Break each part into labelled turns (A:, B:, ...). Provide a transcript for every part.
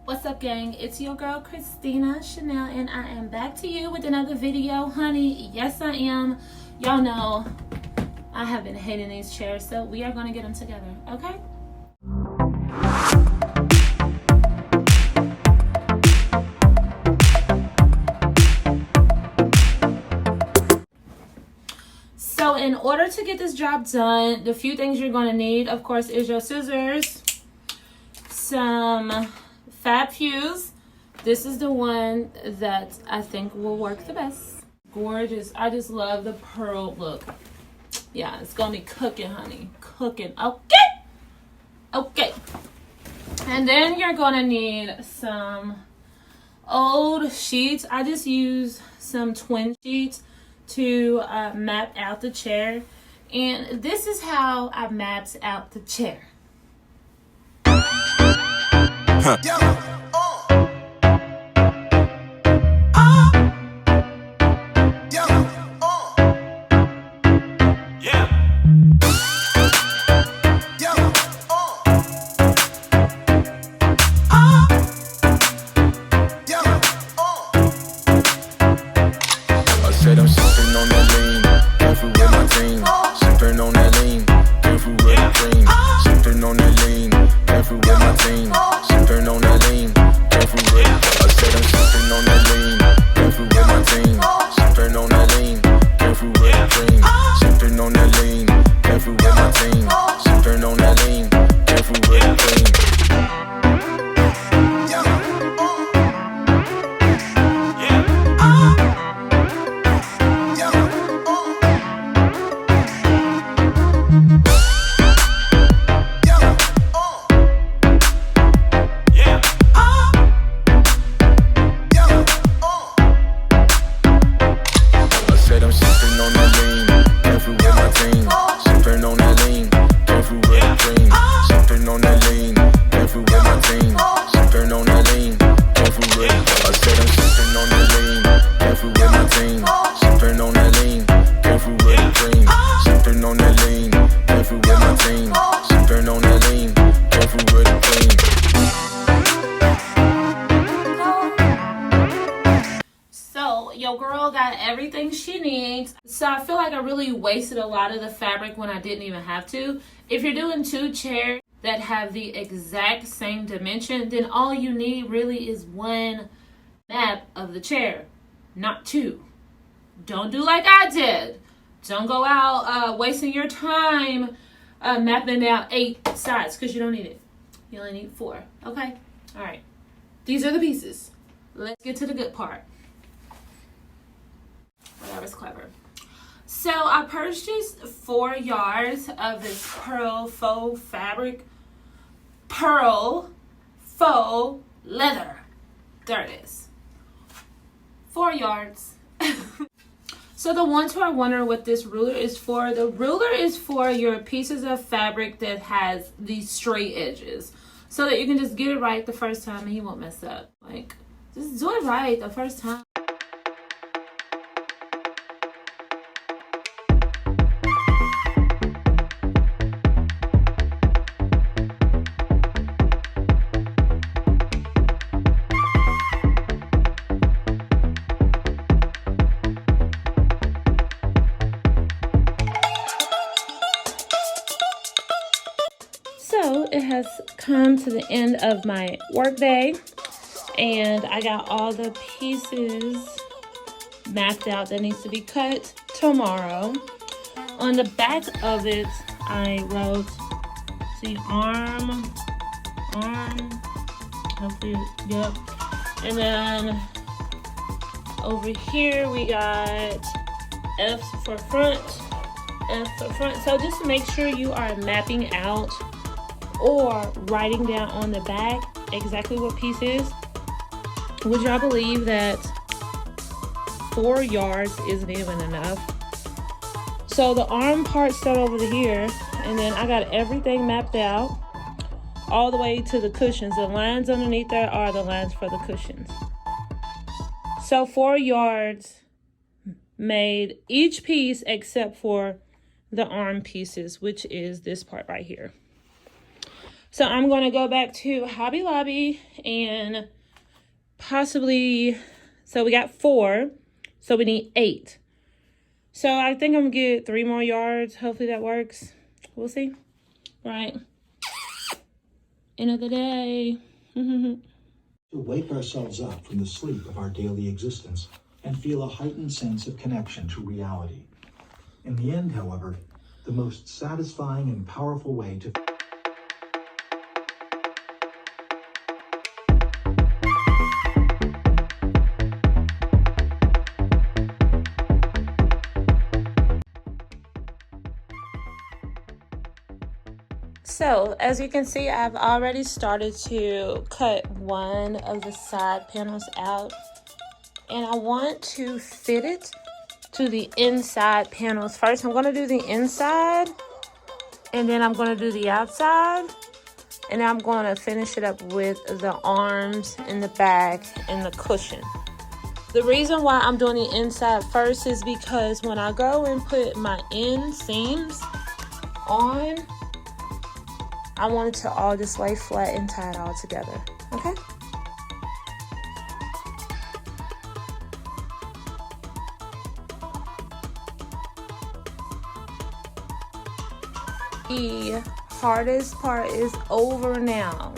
A: What's up, gang? It's your girl Christina Chanel, and I am back to you with another video, honey. Yes, I am. Y'all know I have been hating these chairs, so we are gonna get them together, okay? So in order to get this job done, the few things you're gonna need, of course, is your scissors, some Fab Fuse. This is the one that I think will work the best. Gorgeous. I just love the pearl look. Yeah, it's gonna be cooking, honey. Cooking. Okay. And then you're gonna need some old sheets. I just use some twin sheets to map out the chair. And this is how I mapped out the chair.
B: I'm sipping on that lean, careful with my team. Sipping on that lean, careful with the cream. Sipping on that lean, careful with my team. Sipping on that lean, careful with. I said I'm sipping on that lean, careful with my team. Sipping on that lean, careful with the cream. Sipping on that lean, careful with my team. Sipping on that lean, careful with the cream.
A: Your girl got everything she needs. So I feel like I really wasted a lot of the fabric when I didn't even have to. If you're doing two chairs that have the exact same dimension, then all you need really is one map of the chair, not two. Don't do like I did. Don't go out wasting your time mapping out 8 sides, because you don't need it. You only need 4. Okay? All right. These are the pieces. Let's get to the good part. That was clever. So I purchased 4 yards of this pearl faux fabric. Pearl faux leather. There it is. 4 yards. So the ones who are wondering what this ruler is for, the ruler is for your pieces of fabric that has these straight edges, so that you can just get it right the first time and you won't mess up. Like, just do it right the first time. So it has come to the end of my work day, and I got all the pieces mapped out that needs to be cut tomorrow. On the back of it, I wrote, see, arm, hopefully, yep. And then over here we got F for front, F for front. So just make sure you are mapping out or writing down on the back exactly what piece is. Would y'all believe that 4 yards isn't even enough? So the arm part start over here, and then I got everything mapped out all the way to the cushions. The lines underneath there are the lines for the cushions. So 4 yards made each piece except for the arm pieces, which is this part right here. So I'm going to go back to Hobby Lobby and possibly, so we got 4, so we need 8. So I think I'm going to get 3 more yards. Hopefully that works. We'll see. Right. End of the day.
C: To wake ourselves up from the sleep of our daily existence and feel a heightened sense of connection to reality. In the end, however, the most satisfying and powerful way to
A: So, as you can see, I've already started to cut one of the side panels out. And I want to fit it to the inside panels. First, I'm going to do the inside. And then I'm going to do the outside. And I'm going to finish it up with the arms and the back and the cushion. The reason why I'm doing the inside first is because when I go and put my inseams on, I want it to all just lay flat and tie it all together, okay? The hardest part is over now.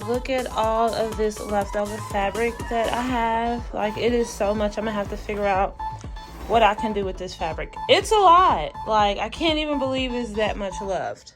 A: Look at all of this leftover fabric that I have. Like, it is so much. I'm gonna have to figure out what I can do with this fabric. It's a lot. Like, I can't even believe it's that much left.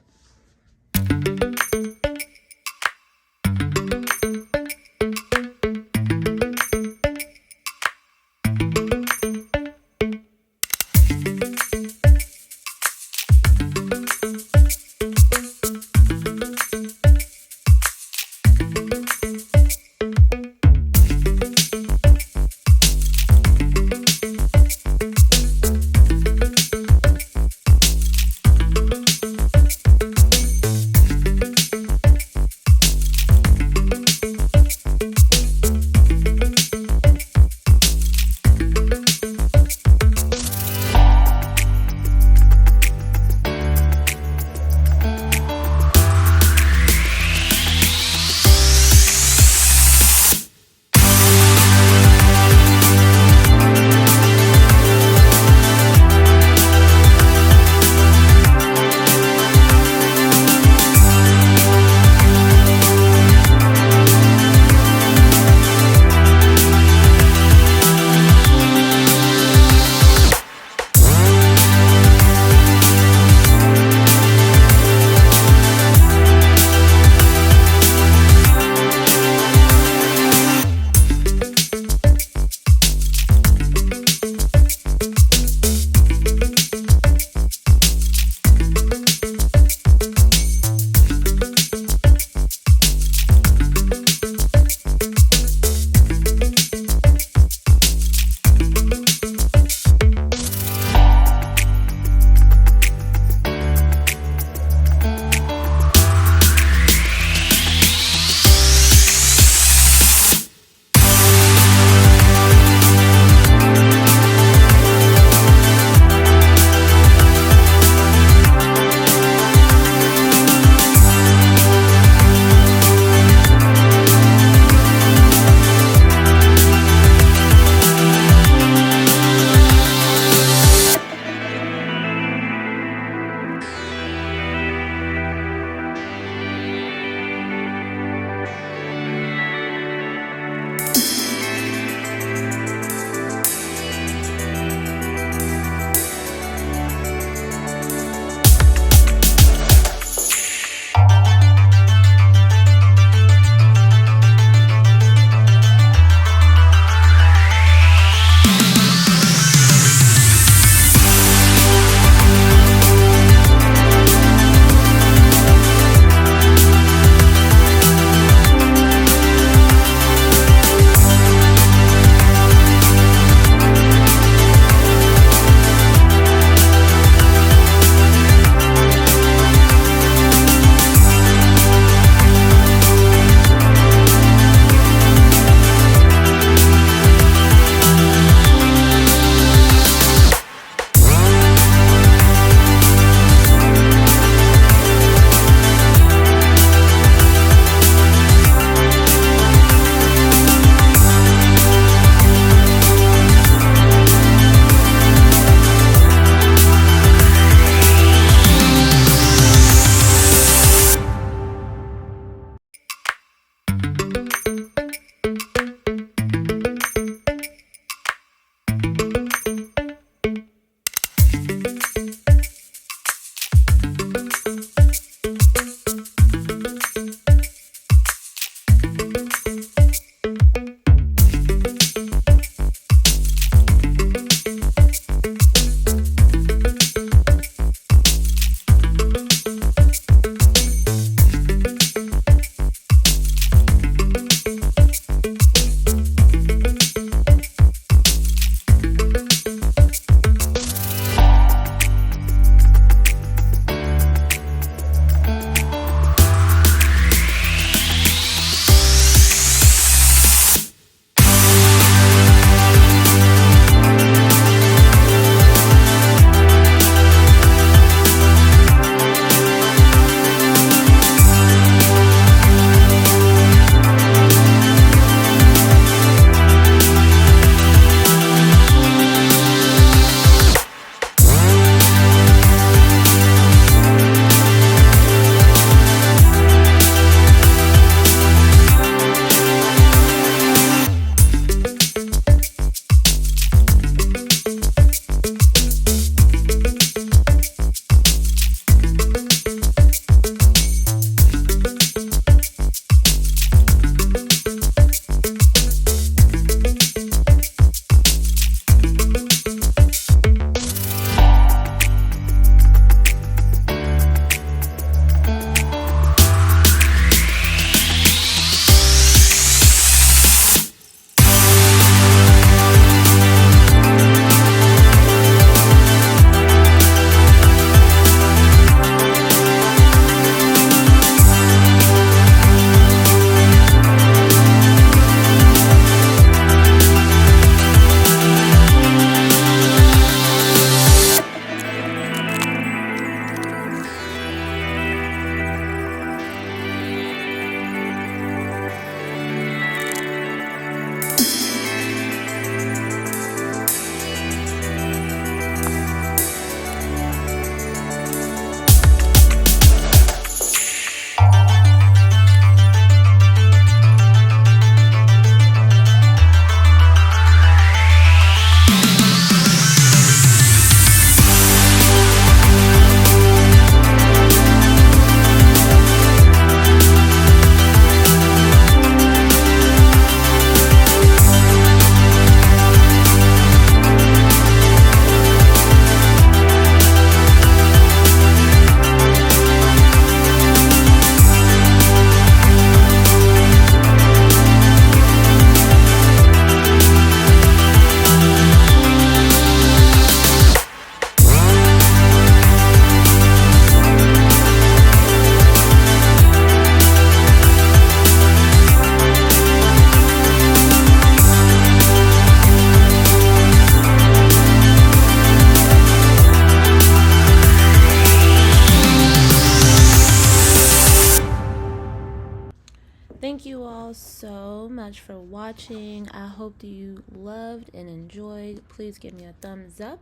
A: Thank you all so much for watching. I hope that you loved and enjoyed. Please give me a thumbs up.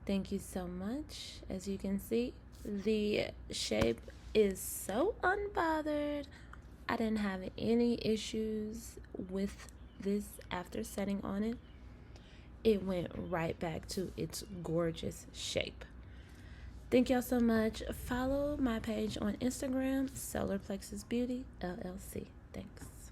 A: Thank you so much. As you can see, the shape is so unbothered. I didn't have any issues with this after setting on it. It went right back to its gorgeous shape. Thank y'all so much. Follow my page on Instagram, Solar Plexus Beauty LLC. Thanks.